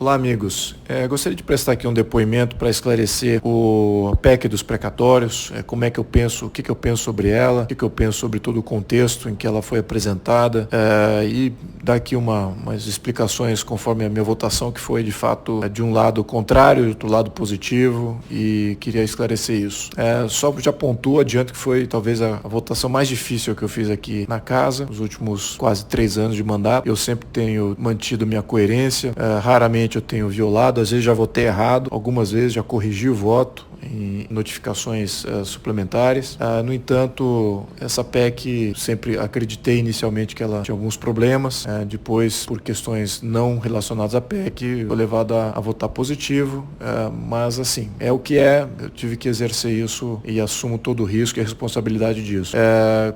Olá, amigos. Gostaria de prestar aqui um depoimento para esclarecer a PEC dos precatórios, como é que eu penso, o que eu penso sobre ela, o que eu penso sobre todo o contexto em que ela foi apresentada e dar aqui umas explicações conforme a minha votação, que foi de fato de um lado contrário, do outro lado positivo, e queria esclarecer isso. Só já pontuo adiante que foi talvez a votação mais difícil que eu fiz aqui na casa, nos últimos quase 3 anos de mandato. Eu sempre tenho mantido minha coerência, raramente eu tenho violado, às vezes já votei errado, algumas vezes já corrigi o voto em notificações suplementares. No entanto, essa PEC, sempre acreditei inicialmente que ela tinha alguns problemas, depois por questões não relacionadas à PEC, foi levado a votar positivo, mas assim, é o que é, eu tive que exercer isso e assumo todo o risco e a responsabilidade disso.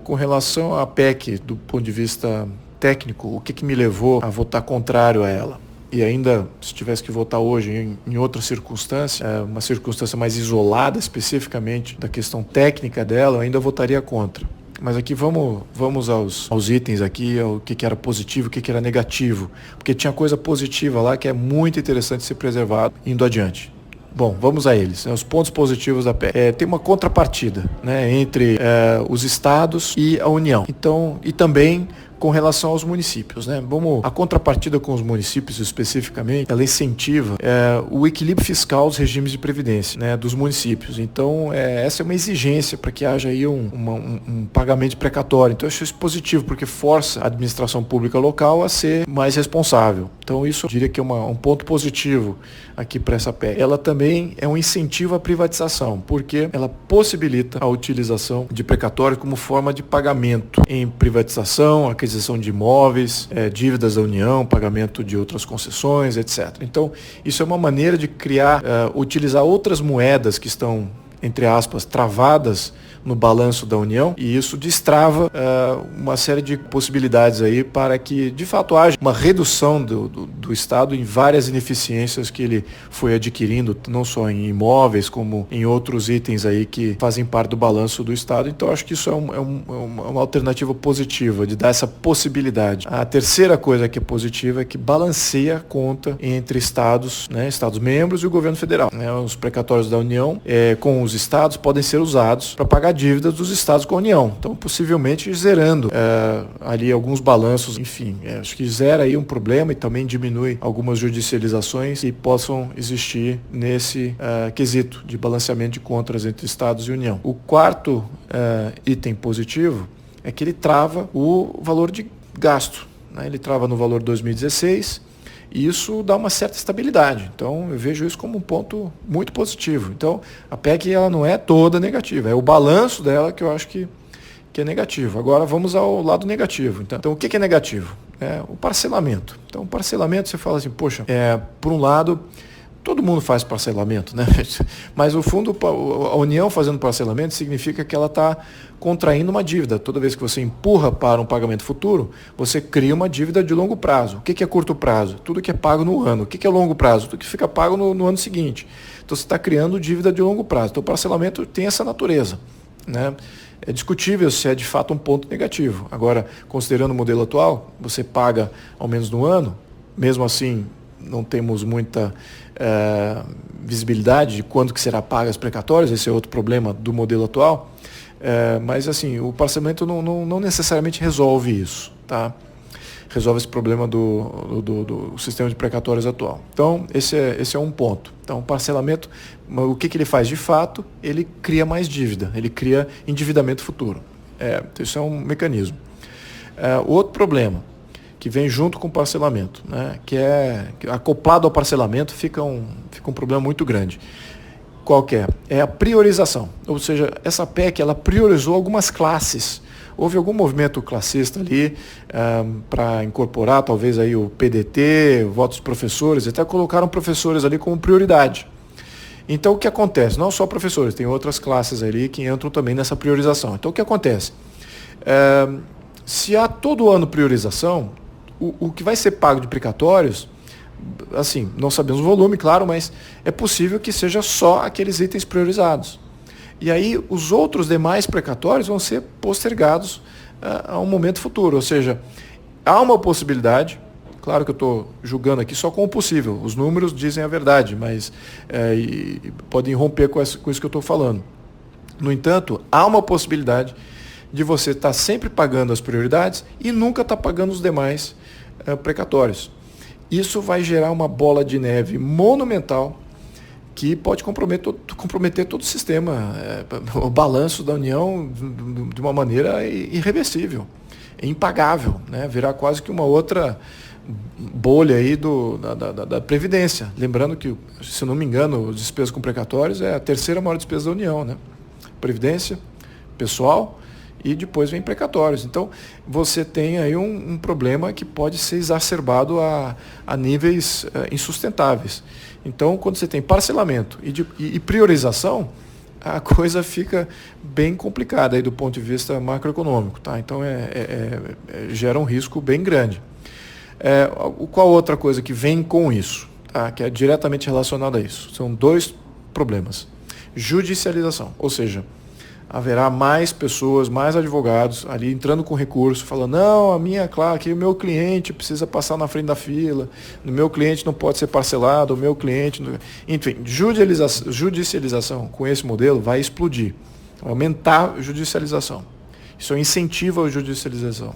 Com relação à PEC, do ponto de vista técnico, o que me levou a votar contrário a ela? E ainda, se tivesse que votar hoje em outra circunstância, uma circunstância mais isolada especificamente da questão técnica dela, eu ainda votaria contra. Mas aqui vamos aos itens aqui, ao que era positivo, o que era negativo. Porque tinha coisa positiva lá que é muito interessante ser preservado indo adiante. Bom, vamos a eles. Os pontos positivos da PEC. Tem uma contrapartida, né, entre os estados e a União. Então, e também com relação aos municípios, né? A contrapartida com os municípios especificamente, ela incentiva o equilíbrio fiscal dos regimes de previdência, né, dos municípios. Então, essa é uma exigência para que haja aí um pagamento precatório. Então, eu acho isso positivo, porque força a administração pública local a ser mais responsável. Então, isso eu diria que é um ponto positivo aqui para essa PEC. Ela também é um incentivo à privatização, porque ela possibilita a utilização de precatórios como forma de pagamento em privatização, aquisição de imóveis, dívidas da União, pagamento de outras concessões, etc. Então, isso é uma maneira de utilizar outras moedas que estão, entre aspas, travadas no balanço da União, e isso destrava uma série de possibilidades aí para que, de fato, haja uma redução do Estado em várias ineficiências que ele foi adquirindo, não só em imóveis, como em outros itens aí que fazem parte do balanço do Estado. Então, acho que isso é uma alternativa positiva, de dar essa possibilidade. A terceira coisa que é positiva é que balanceia a conta entre Estados, né, Estados membros e o governo federal. Né? Os precatórios da União com os Estados podem ser usados para pagar dívidas dos estados com a União. Então, possivelmente zerando ali alguns balanços, enfim, acho que zera aí um problema e também diminui algumas judicializações que possam existir nesse quesito de balanceamento de contas entre estados e União. O quarto item positivo é que ele trava o valor de gasto, né? Ele trava no valor 2016, e isso dá uma certa estabilidade. Então, eu vejo isso como um ponto muito positivo. Então, a PEC ela não é toda negativa, é o balanço dela que eu acho que é negativo. Agora, vamos ao lado negativo. Então o que é negativo? O parcelamento. Então, o parcelamento, você fala assim, poxa, por um lado, todo mundo faz parcelamento, né? Mas, no fundo, a União fazendo parcelamento significa que ela está contraindo uma dívida. Toda vez que você empurra para um pagamento futuro, você cria uma dívida de longo prazo. O que é curto prazo? Tudo que é pago no ano. O que é longo prazo? Tudo que fica pago no ano seguinte. Então, você está criando dívida de longo prazo. Então, o parcelamento tem essa natureza, né? É discutível se é de fato um ponto negativo. Agora, considerando o modelo atual, você paga ao menos no ano, mesmo assim não temos muita visibilidade de quando que será paga as precatórias, esse é outro problema do modelo atual, mas assim, o parcelamento não necessariamente resolve isso, tá? Resolve esse problema do sistema de precatórios atual. Então, esse é um ponto. Então, o parcelamento, o que ele faz de fato? Ele cria mais dívida, ele cria endividamento futuro. Isso é um mecanismo. Outro problema que vem junto com o parcelamento, né, que acoplado ao parcelamento fica um problema muito grande. Qual que é? É a priorização. Ou seja, essa PEC ela priorizou algumas classes. Houve algum movimento classista ali para incorporar talvez aí o PDT, votos professores, até colocaram professores ali como prioridade. Então o que acontece? Não só professores, tem outras classes ali que entram também nessa priorização. Então o que acontece? Se há todo ano priorização, o que vai ser pago de precatórios, assim, não sabemos o volume, claro, mas é possível que seja só aqueles itens priorizados. E aí os outros demais precatórios vão ser postergados a um momento futuro. Ou seja, há uma possibilidade, Claro que eu estou julgando aqui só com o possível. Os números dizem a verdade, mas e podem romper com isso que eu estou falando. No entanto, há uma possibilidade de você estar sempre pagando as prioridades e nunca estar pagando os demais precatórios. Isso vai gerar uma bola de neve monumental que pode comprometer todo o sistema, o balanço da União de uma maneira irreversível, impagável, né? Virar quase que uma outra bolha aí da Previdência. Lembrando que, se não me engano, as despesas com precatórios é a terceira maior despesa da União, né? Previdência, pessoal e depois vem precatórios. Então, você tem aí um problema que pode ser exacerbado a níveis insustentáveis. Então, quando você tem parcelamento e priorização, a coisa fica bem complicada aí do ponto de vista macroeconômico, tá? Então, gera um risco bem grande. Qual outra coisa que vem com isso, tá? Que é diretamente relacionada a isso? São dois problemas. Judicialização, ou seja, haverá mais pessoas, mais advogados ali entrando com recurso, falando, não, claro, que o meu cliente precisa passar na frente da fila, o meu cliente não pode ser parcelado, o meu cliente... Enfim, judicialização com esse modelo vai explodir, vai aumentar a judicialização. Isso é um incentivo à judicialização.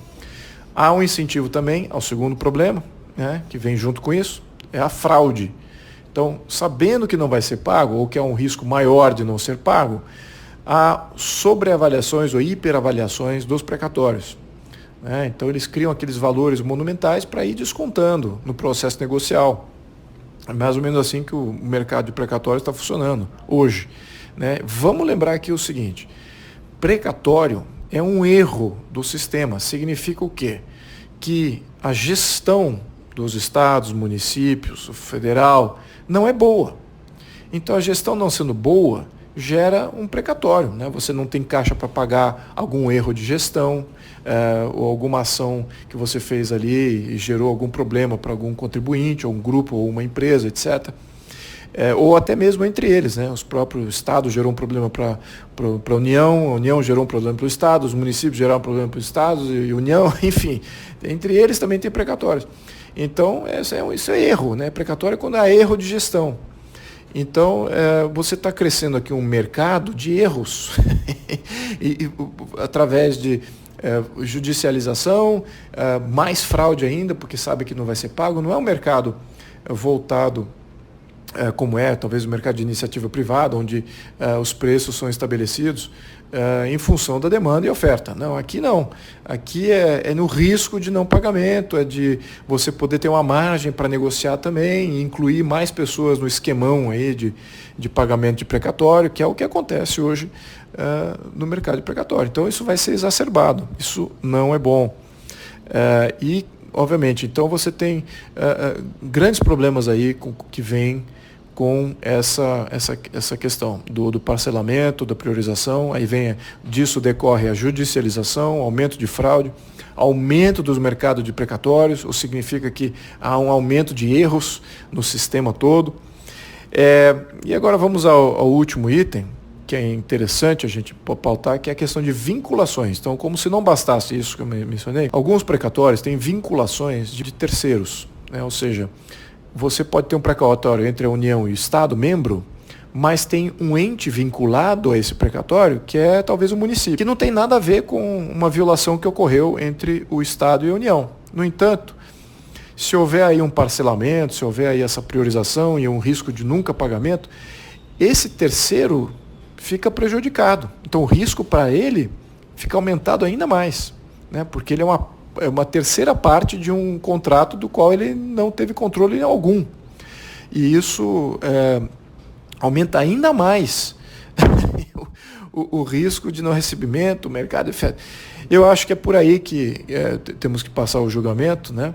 Há um incentivo também ao segundo problema, né, que vem junto com isso, é a fraude. Então, sabendo que não vai ser pago, ou que há um risco maior de não ser pago, há sobreavaliações ou hiperavaliações dos precatórios. Né? Então, eles criam aqueles valores monumentais para ir descontando no processo negocial. É mais ou menos assim que o mercado de precatórios está funcionando hoje. Né? Vamos lembrar aqui o seguinte, precatório é um erro do sistema. Significa o quê? Que a gestão dos estados, municípios, federal, não é boa. Então, a gestão não sendo boa, gera um precatório, né? Você não tem caixa para pagar algum erro de gestão, ou alguma ação que você fez ali e gerou algum problema para algum contribuinte, ou um grupo, ou uma empresa, etc. Ou até mesmo entre eles, né? Os próprios estados gerou um problema para a União gerou um problema para o Estado, os municípios geraram um problema para os estados e União, enfim. Entre eles também tem precatórios. Então, isso é erro, né? Precatório é quando há erro de gestão. Então, você está crescendo aqui um mercado de erros, através de judicialização, mais fraude ainda, porque sabe que não vai ser pago. Não é um mercado voltado, como talvez o mercado de iniciativa privada, onde os preços são estabelecidos em função da demanda e oferta. Não, aqui não. Aqui é no risco de não pagamento, é de você poder ter uma margem para negociar também, e incluir mais pessoas no esquemão aí de pagamento de precatório, que é o que acontece hoje no mercado de precatório. Então, isso vai ser exacerbado. Isso não é bom. E, obviamente, então você tem grandes problemas aí que vêm com essa questão do parcelamento, da priorização, aí disso decorre a judicialização, aumento de fraude, aumento dos mercados de precatórios, o que significa que há um aumento de erros no sistema todo. E agora vamos ao último item, que é interessante a gente pautar, que é a questão de vinculações. Então, como se não bastasse isso que eu mencionei, alguns precatórios têm vinculações de terceiros, né? Ou seja, você pode ter um precatório entre a União e o Estado, membro, mas tem um ente vinculado a esse precatório, que é talvez o município, que não tem nada a ver com uma violação que ocorreu entre o Estado e a União. No entanto, se houver aí um parcelamento, se houver aí essa priorização e um risco de nunca pagamento, esse terceiro fica prejudicado. Então, o risco para ele fica aumentado ainda mais, né? Porque ele é uma terceira parte de um contrato do qual ele não teve controle algum. E isso aumenta ainda mais o risco de não recebimento, o mercado. Eu acho que é por aí que temos que passar o julgamento, né?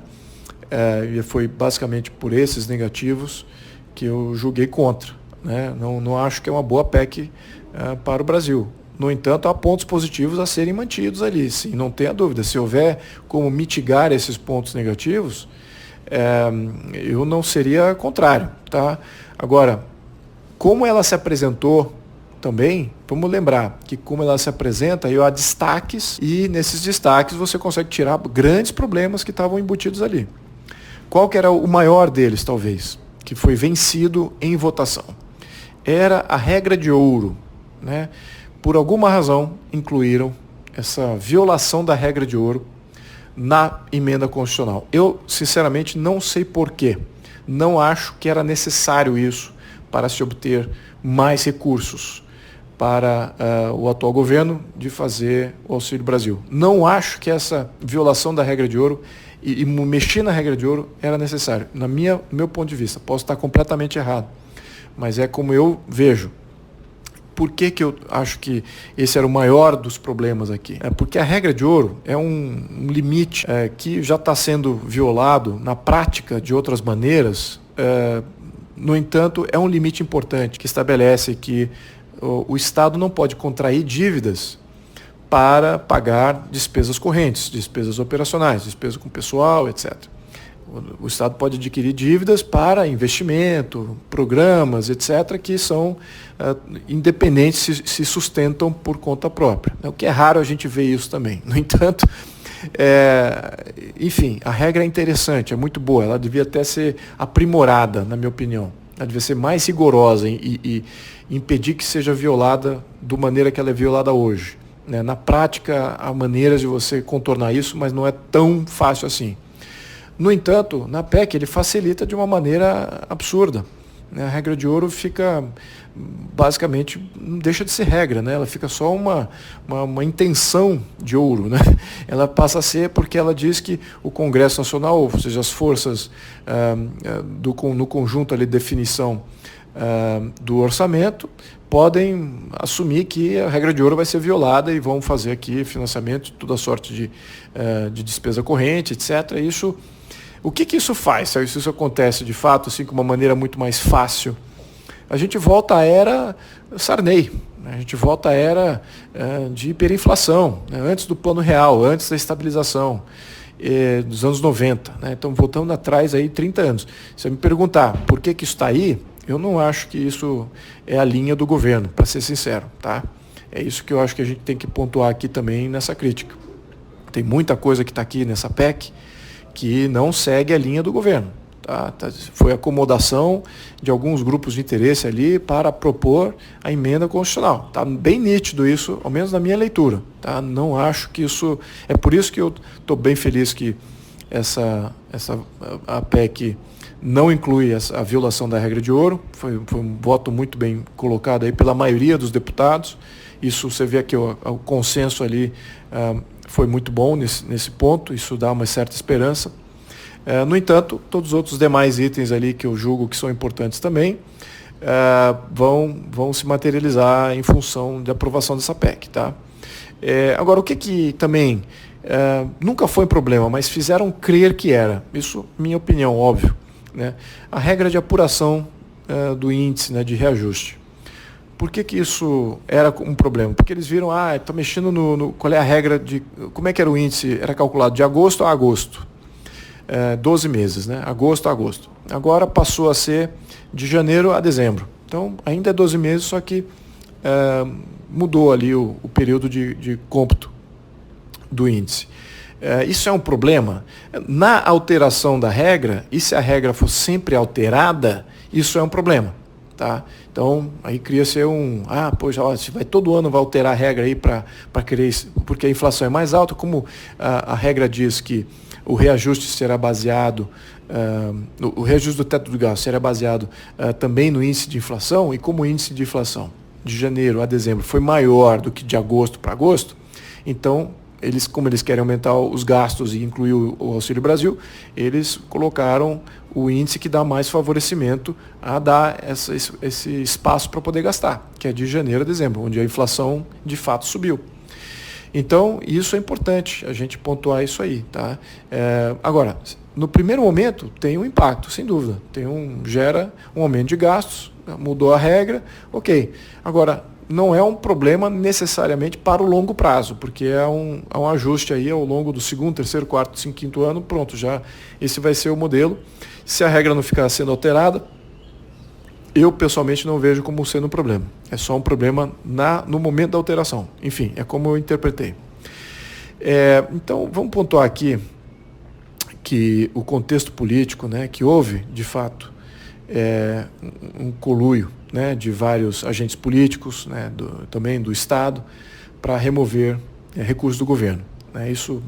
E foi basicamente por esses negativos que eu julguei contra, né? Não acho que é uma boa PEC para o Brasil. No entanto, há pontos positivos a serem mantidos ali, sim, não tenha dúvida. Se houver como mitigar esses pontos negativos, eu não seria contrário. Tá? Agora, como ela se apresentou também, vamos lembrar que como ela se apresenta, há destaques, e nesses destaques você consegue tirar grandes problemas que estavam embutidos ali. Qual que era o maior deles, talvez, que foi vencido em votação? Era a regra de ouro, né? Por alguma razão, incluíram essa violação da regra de ouro na emenda constitucional. Eu, sinceramente, não sei porquê. Não acho que era necessário isso para se obter mais recursos para o atual governo de fazer o Auxílio Brasil. Não acho que essa violação da regra de ouro e mexer na regra de ouro era necessário. No meu ponto de vista, posso estar completamente errado, mas é como eu vejo. Por que eu acho que esse era o maior dos problemas aqui? É porque a regra de ouro é um limite que já está sendo violado na prática de outras maneiras. No entanto, é um limite importante que estabelece que o Estado não pode contrair dívidas para pagar despesas correntes, despesas operacionais, despesas com pessoal, etc. O Estado pode adquirir dívidas para investimento, programas, etc., que são independentes, se sustentam por conta própria. O que é raro a gente ver isso também. No entanto, enfim, a regra é interessante, é muito boa, ela devia até ser aprimorada, na minha opinião. Ela devia ser mais rigorosa e impedir que seja violada da maneira que ela é violada hoje. Na prática, há maneiras de você contornar isso, mas não é tão fácil assim. No entanto, na PEC ele facilita de uma maneira absurda. A regra de ouro fica, basicamente, não deixa de ser regra, né? Ela fica só uma intenção de ouro, né? Ela passa a ser porque ela diz que o Congresso Nacional, ou seja, as forças no conjunto ali de definição do orçamento, podem assumir que a regra de ouro vai ser violada e vão fazer aqui financiamento de toda sorte de despesa corrente, etc. O que isso faz? Se isso acontece de fato, assim, com uma maneira muito mais fácil, a gente volta à era Sarney, né? A gente volta à era de hiperinflação, né? Antes do Plano Real, antes da estabilização dos anos 90. Né? Então, voltando atrás aí 30 anos. Se você me perguntar por que isso está aí, eu não acho que isso é a linha do governo, para ser sincero. Tá? É isso que eu acho que a gente tem que pontuar aqui também nessa crítica. Tem muita coisa que está aqui nessa PEC que não segue a linha do governo. Tá? Foi acomodação de alguns grupos de interesse ali para propor a emenda constitucional. Está bem nítido isso, ao menos na minha leitura. Tá? Não acho que isso... É por isso que eu estou bem feliz que a PEC não inclui a violação da regra de ouro. Foi um voto muito bem colocado aí pela maioria dos deputados. Isso você vê que o consenso ali foi muito bom nesse ponto, isso dá uma certa esperança. No entanto, todos os outros demais itens ali que eu julgo que são importantes também vão se materializar em função da aprovação dessa PEC. Tá? Agora, o que também nunca foi um problema, mas fizeram crer que era, isso minha opinião, óbvio, né? A regra de apuração do índice, né, de reajuste. Por que isso era um problema? Porque eles viram, está mexendo qual é a regra de... Como é que era o índice? Era calculado de agosto a agosto. 12 meses, né? Agosto a agosto. Agora passou a ser de janeiro a dezembro. Então, ainda é 12 meses, só que mudou ali o período de cômputo do índice. Isso é um problema? Na alteração da regra, e se a regra for sempre alterada, isso é um problema. Tá? Então, aí cria-se se vai todo ano vai alterar a regra aí para querer, porque a inflação é mais alta, como a regra diz que o reajuste será baseado, o reajuste do teto do gasto será baseado também no índice de inflação, e como o índice de inflação de janeiro a dezembro foi maior do que de agosto para agosto, então, como eles querem aumentar os gastos e incluir o Auxílio Brasil, eles colocaram o índice que dá mais favorecimento a dar esse espaço para poder gastar, que é de janeiro a dezembro, onde a inflação de fato subiu. Então, isso é importante, a gente pontuar isso aí. Tá? Agora, no primeiro momento, tem um impacto, sem dúvida. Gera um aumento de gastos, mudou a regra, ok. Agora, não é um problema necessariamente para o longo prazo, porque é um ajuste aí ao longo do segundo, terceiro, quarto, quinto ano, pronto, já esse vai ser o modelo. Se a regra não ficar sendo alterada, eu pessoalmente não vejo como sendo um problema. É só um problema no momento da alteração. Enfim, é como eu interpretei. Então, vamos pontuar aqui que o contexto político, né, que houve, de fato, um conluio, né, de vários agentes políticos, né, também do Estado, para remover recursos do governo. Né. Isso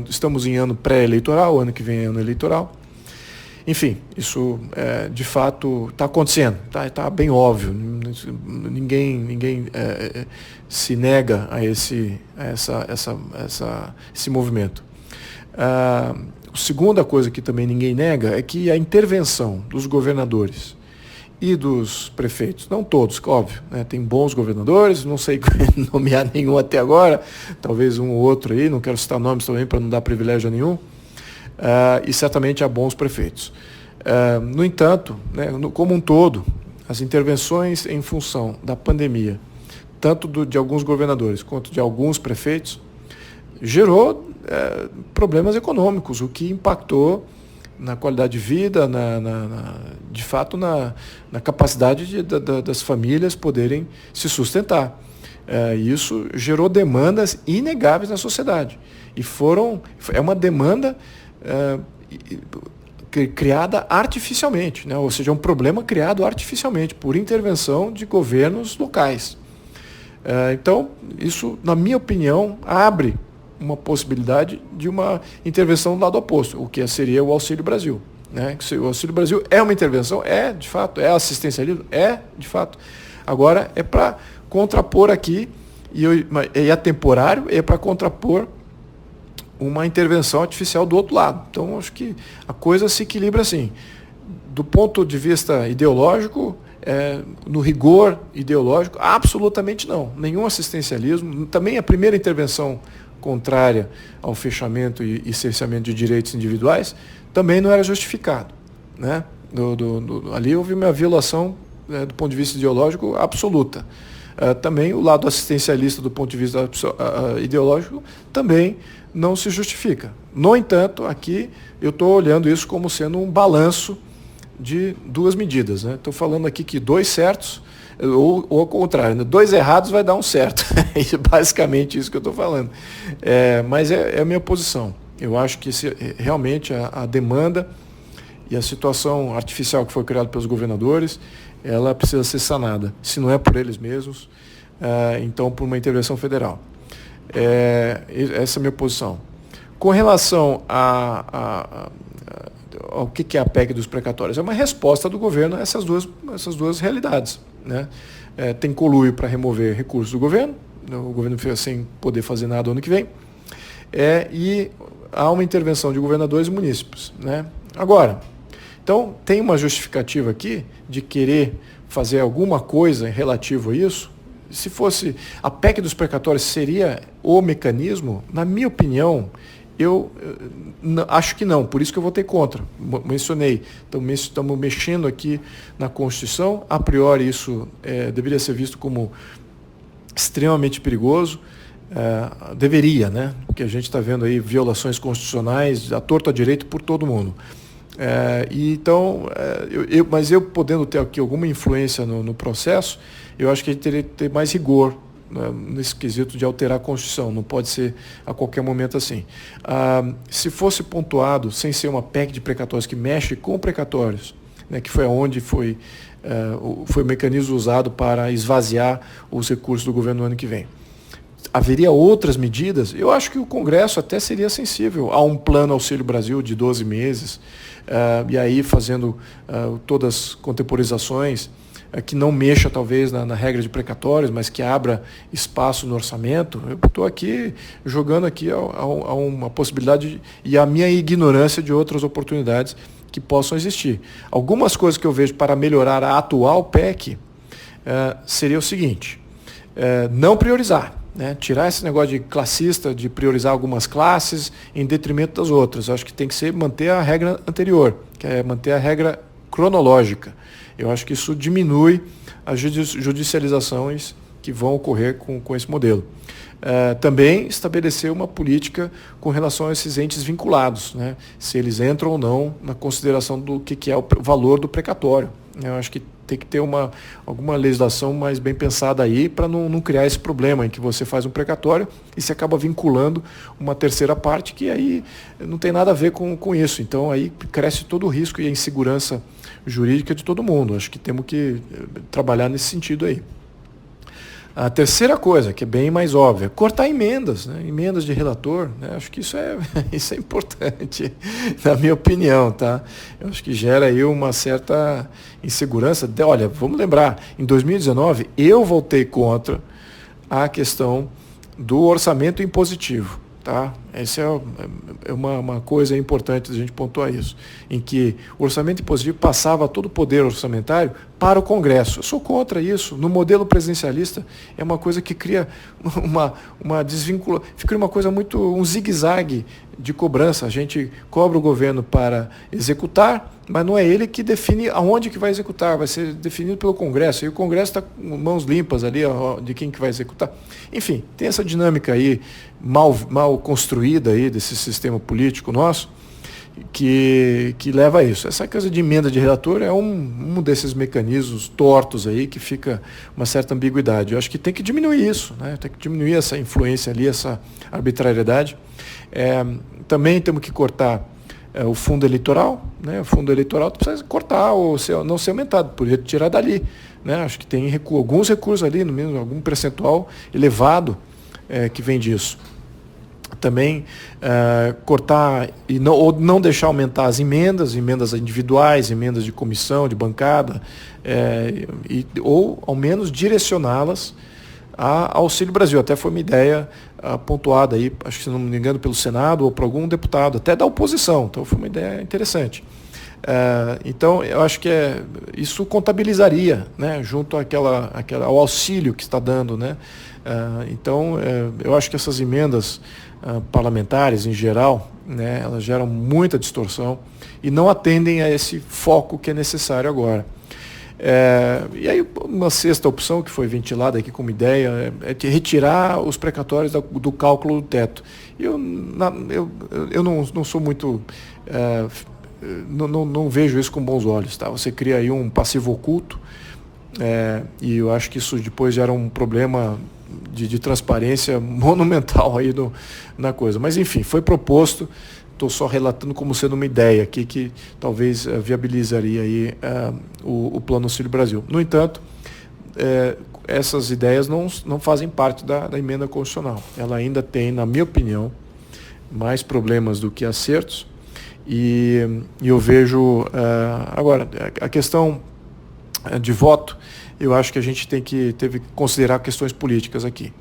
estamos em ano pré-eleitoral, ano que vem é ano eleitoral. Enfim, isso de fato está acontecendo, tá bem óbvio, ninguém se nega a esse movimento. A segunda coisa que também ninguém nega é que a intervenção dos governadores e dos prefeitos, não todos, óbvio, né, tem bons governadores, não sei nomear nenhum até agora, talvez um ou outro aí, não quero citar nomes também para não dar privilégio a nenhum, e certamente há bons prefeitos. No entanto, né, como um todo, as intervenções em função da pandemia, tanto de alguns governadores quanto de alguns prefeitos, gerou problemas econômicos, o que impactou na qualidade de vida, de fato na capacidade das famílias poderem se sustentar. Isso gerou demandas inegáveis na sociedade. É uma demanda criada artificialmente, né? Ou seja, um problema criado artificialmente por intervenção de governos locais. Então, isso, na minha opinião, abre uma possibilidade de uma intervenção do lado oposto, o que seria o Auxílio Brasil. Né? O Auxílio Brasil é uma intervenção? De fato. É assistencialismo? De fato. Agora, é para contrapor aqui, e é temporário, é para contrapor uma intervenção artificial do outro lado. Então, acho que a coisa se equilibra assim. Do ponto de vista ideológico, no rigor ideológico, absolutamente não. Nenhum assistencialismo. Também a primeira intervenção contrária ao fechamento e cerceamento de direitos individuais também não era justificado. Né? Ali houve uma violação, do ponto de vista ideológico, absoluta. Também o lado assistencialista do ponto de vista ideológico também não se justifica. No entanto, aqui eu estou olhando isso como sendo um balanço de duas medidas. Estou falando aqui que 2 certos, ou ao contrário, né? 2 errados vai dar um certo. É basicamente isso que eu estou falando. Mas é a minha posição. Eu acho que realmente a demanda e a situação artificial que foi criada pelos governadores, ela precisa ser sanada. Se não é por eles mesmos, então por uma intervenção federal. Essa é a minha posição. Com relação ao que é a PEC dos precatórios, é uma resposta do governo a essas duas realidades. Né? Tem conluio para remover recursos do governo, o governo fica sem poder fazer nada ano que vem, e há uma intervenção de governadores e munícipes. Né? Agora, então tem uma justificativa aqui de querer fazer alguma coisa relativo a isso. Se fosse a PEC dos precatórios seria o mecanismo, na minha opinião, eu acho que não, por isso que eu votei contra. Mencionei, estamos mexendo aqui na Constituição, a priori isso deveria ser visto como extremamente perigoso, deveria, né? Porque a gente está vendo aí violações constitucionais à torta à direita por todo mundo. Mas eu podendo ter aqui alguma influência no processo, eu acho que a gente teria que ter mais rigor, né, nesse quesito de alterar a Constituição. Não pode ser a qualquer momento assim. Se fosse pontuado, sem ser uma PEC de precatórios que mexe com precatórios, né, que foi onde foi o mecanismo usado para esvaziar os recursos do governo no ano que vem. Haveria outras medidas? Eu acho que o Congresso até seria sensível a um plano Auxílio Brasil de 12 meses, e aí fazendo todas as contemporizações, que não mexa talvez na regra de precatórios, mas que abra espaço no orçamento. Eu estou aqui jogando aqui a uma possibilidade e a minha ignorância de outras oportunidades que possam existir. Algumas coisas que eu vejo para melhorar a atual PEC seria o seguinte: não priorizar. Né? Tirar esse negócio de classista, de priorizar algumas classes em detrimento das outras. Eu acho que tem que manter a regra anterior, que é manter a regra cronológica. Eu acho que isso diminui as judicializações que vão ocorrer com esse modelo. Também estabelecer uma política com relação a esses entes vinculados, né? Se eles entram ou não na consideração do que é o valor do precatório. Eu acho que tem que ter alguma legislação mais bem pensada aí para não criar esse problema em que você faz um precatório e se acaba vinculando uma terceira parte que aí não tem nada a ver com isso. Então aí cresce todo o risco e a insegurança jurídica de todo mundo. Acho que temos que trabalhar nesse sentido aí. A terceira coisa, que é bem mais óbvia, cortar emendas, né? Emendas de relator, né? Acho que isso é importante, na minha opinião, tá? Eu acho que gera aí uma certa insegurança. Olha, vamos lembrar, em 2019 eu votei contra a questão do orçamento impositivo. Tá? Essa é uma coisa importante a gente pontuar isso, em que o orçamento impositivo passava todo o poder orçamentário para o Congresso. Eu sou contra isso. No modelo presidencialista é uma coisa que cria uma desvincula, fica uma coisa muito, um zigue-zague de cobrança. A gente cobra o governo para executar, mas não é ele que define aonde que vai executar, vai ser definido pelo Congresso. E o Congresso está com mãos limpas ali de quem que vai executar. Enfim, tem essa dinâmica aí mal construída aí desse sistema político nosso que leva a isso. Essa coisa de emenda de relator é um desses mecanismos tortos aí que fica uma certa ambiguidade. Eu acho que tem que diminuir isso, né? Tem que diminuir essa influência ali, essa arbitrariedade. Também temos que cortar o fundo eleitoral, né? O fundo eleitoral precisa cortar ou não ser aumentado, poderia tirar dali, né? Acho que tem alguns recursos ali, no mínimo algum percentual elevado que vem disso. Também cortar ou não deixar aumentar as emendas individuais, emendas de comissão, de bancada, ou ao menos direcioná-las a Auxílio Brasil. Até foi uma ideia pontuada aí, acho que se não me engano, pelo Senado ou por algum deputado, até da oposição. Então foi uma ideia interessante. Então eu acho que isso contabilizaria, né, junto ao auxílio que está dando, né? Então eu acho que essas emendas parlamentares em geral, né, elas geram muita distorção e não atendem a esse foco que é necessário agora. E aí uma sexta opção que foi ventilada aqui como ideia é de retirar os precatórios do cálculo do teto. Eu não sou muito... Não vejo isso com bons olhos, tá? Você cria aí um passivo oculto e eu acho que isso depois gera um problema de transparência monumental aí na coisa. Mas enfim, foi proposto, estou só relatando como sendo uma ideia aqui que talvez viabilizaria aí o Plano Auxílio Brasil. No entanto, essas ideias não fazem parte da emenda constitucional. Ela ainda tem, na minha opinião, mais problemas do que acertos. E eu vejo, agora, a questão de voto, eu acho que a gente teve que considerar questões políticas aqui,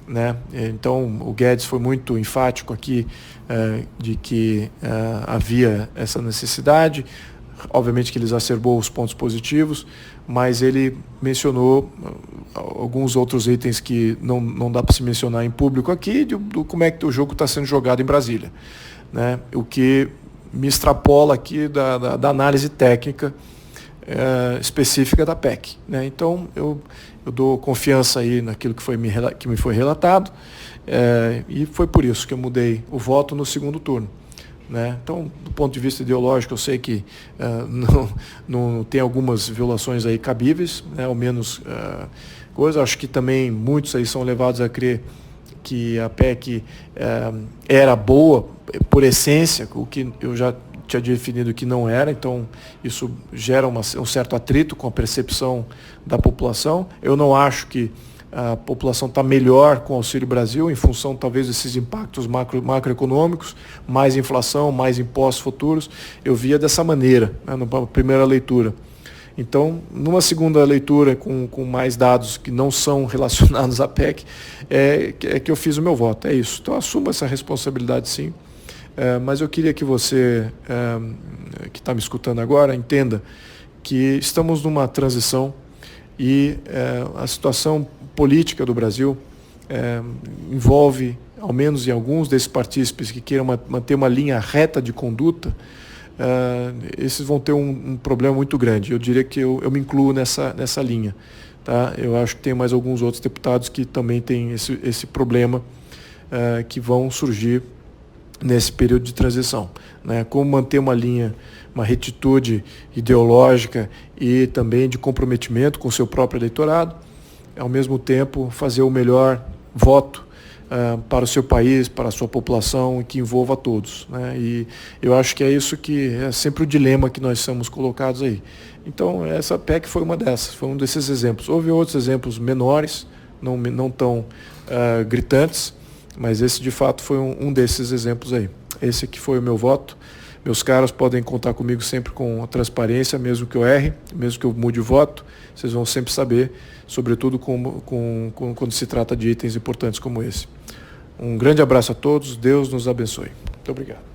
né? Então, o Guedes foi muito enfático aqui de que havia essa necessidade. Obviamente que ele exacerbou os pontos positivos, mas ele mencionou alguns outros itens que não dá para se mencionar em público aqui, do como é que o jogo está sendo jogado em Brasília, né? O que me extrapola aqui da análise técnica específica da PEC, né? Então eu dou confiança aí naquilo que me foi relatado, e foi por isso que eu mudei o voto no segundo turno, né? Então, do ponto de vista ideológico, eu sei que não tem algumas violações aí cabíveis, né? Ao menos coisa. Acho que também muitos aí são levados a crer que a PEC era boa por essência, o que eu já tinha definido que não era. Então isso gera um certo atrito com a percepção da população. Eu não acho que a população está melhor com o Auxílio Brasil, em função talvez desses impactos macroeconômicos, mais inflação, mais impostos futuros. Eu via dessa maneira, né, na primeira leitura. Então, numa segunda leitura, com mais dados que não são relacionados à PEC, é que eu fiz o meu voto. É isso. Então, assumo essa responsabilidade, sim. Mas eu queria que você, que está me escutando agora, entenda que estamos numa transição e a situação política do Brasil envolve, ao menos em alguns desses partícipes que queiram manter uma linha reta de conduta, esses vão ter um problema muito grande. Eu diria que eu me incluo nessa linha. Tá? Eu acho que tem mais alguns outros deputados que também têm esse problema, que vão surgir nesse período de transição, né? Como manter uma linha, uma retitude ideológica e também de comprometimento com o seu próprio eleitorado, ao mesmo tempo fazer o melhor voto para o seu país, para a sua população, que envolva a todos, né? E eu acho que é isso que é sempre o dilema que nós somos colocados aí. Então essa PEC foi uma dessas, foi um desses exemplos. Houve outros exemplos menores, não tão gritantes, mas esse de fato foi um desses exemplos aí. Esse aqui foi o meu voto. Meus caros podem contar comigo sempre com transparência, mesmo que eu erre, mesmo que eu mude o voto, vocês vão sempre saber, sobretudo quando se trata de itens importantes como esse. Um grande abraço a todos, Deus nos abençoe. Muito obrigado.